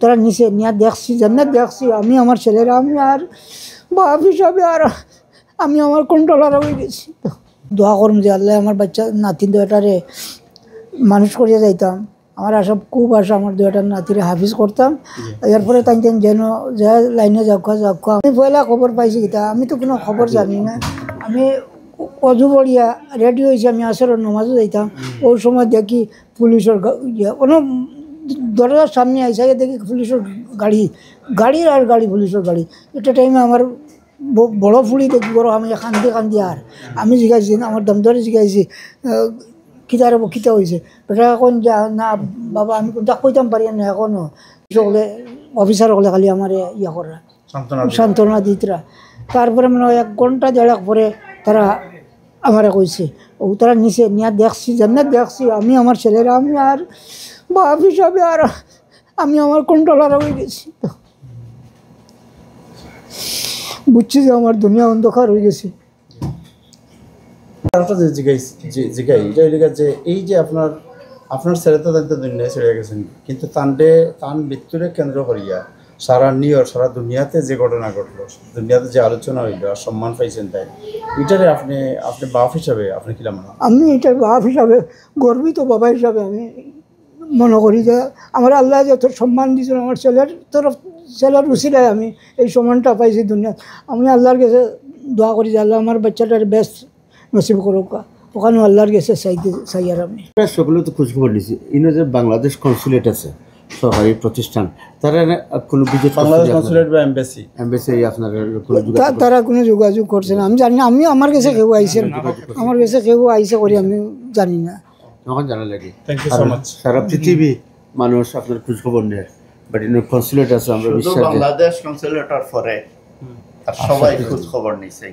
তারা নিচে নিয়ে দেখছি জান্নাত দেখছি আমি আমার ছেলেরা আমি আর বাপ হিসাবে আর আমি আমার কন্ট্রোলার হয়ে গেছি। দোয়া করুন যে আল্লাহ আমার বাচ্চা নাতিন দুটারে মানুষ করিয়া যাইতাম। আমার আশা খুব আশা আমার দুটার নাতিরে হাফিজ করতাম। এরপরে তাই যেন যা লাইনে যাওয়া আমি পয়লা খবর পাইছি কিতা আমি তো কোনো খবর জানি না। আমি অজু পড়িয়া রেডি হয়েছি আমি আসরের নমাজও যাইতাম। ওই সময় দেখি পুলিশের কোনো দরজার সামনে আইসা দেখি পুলিশের গাড়ির আর গাড়ি পুলিশের গাড়ি। এটা টাইমে আমার বড় ফুড়ি দেখি বড় আমি কান্দি আর আমি জিজ্ঞাসি আমার দামদারে জিজ্ঞাসি কিতার কিতা হয়েছে এটা এখন যা না বাবা আমি কোনটা কইতাম পারি না এখনও সকলে অফিসার হলে খালি আমার ইয়া করা সান্ত্বনা দিতরা। তারপরে মানে 1 ঘন্টা 1.5 পরে তারা আমারে কইছে ও তারা নিচে নিয়ে দেখছি জান্নাত দেখছি আমি আমার ছেলেরা আমি আর বাপ হিসাবে আর আমি আমার কন্ট্রোলার হয়ে গেছি। বুঝছি যে আমার দুনিয়া অন্ধকার হয়ে গেছে। এই যে আপনার ছেলে তো দুনিয়ায় ছেড়ে গেছেন, কিন্তু তান মৃত্যুরে কেন্দ্র করিয়া সারা সারা দুনিয়াতে যে ঘটনা ঘটলো, দুনিয়াতে যে আলোচনা হইল আর সম্মান পাইছেন, তাই এটারে আপনি বাপ হিসাবে আপনি কি মনে হয়? আমি এটা বাপ হিসাবে গর্বিত, বাবা হিসাবে আমি মনে করি যে আমার আল্লাহ যত সম্মান দিয়েছেন আমার ছেলের উসিলায় আমি এই সম্মানটা পাইছি দুনিয়া। আমি আল্লাহর কাছে দোয়া করি যে আল্লাহ আমার বাচ্চাটার বেস্ট নসিব করুক। ওখানে আল্লাহর কাছে চাই আর আমি সকলে তো খোঁজখবর নিয়েছি। ইনো যে বাংলাদেশ কনসুলেট আছে সরকারি প্রতিষ্ঠান, তারা কোনো বাংলাদেশ কনসুলেট বা এমবাসি আপনার তারা কোনো যোগাযোগ করছে না আমি জানি না। আমি আমার কাছে কেউ আইসেন আমার কাছে কেউ আইসে করি আমি জানি না। তখন জানা লাগে সারা পৃথিবী মানুষ আপনার খোঁজখবর নেয়, বাট ইনো কনসুলেট আছে আমরা বিশ্বাস বাংলাদেশ কনসুলেটর পরে আর সবাই খোঁজ খবর নিছে।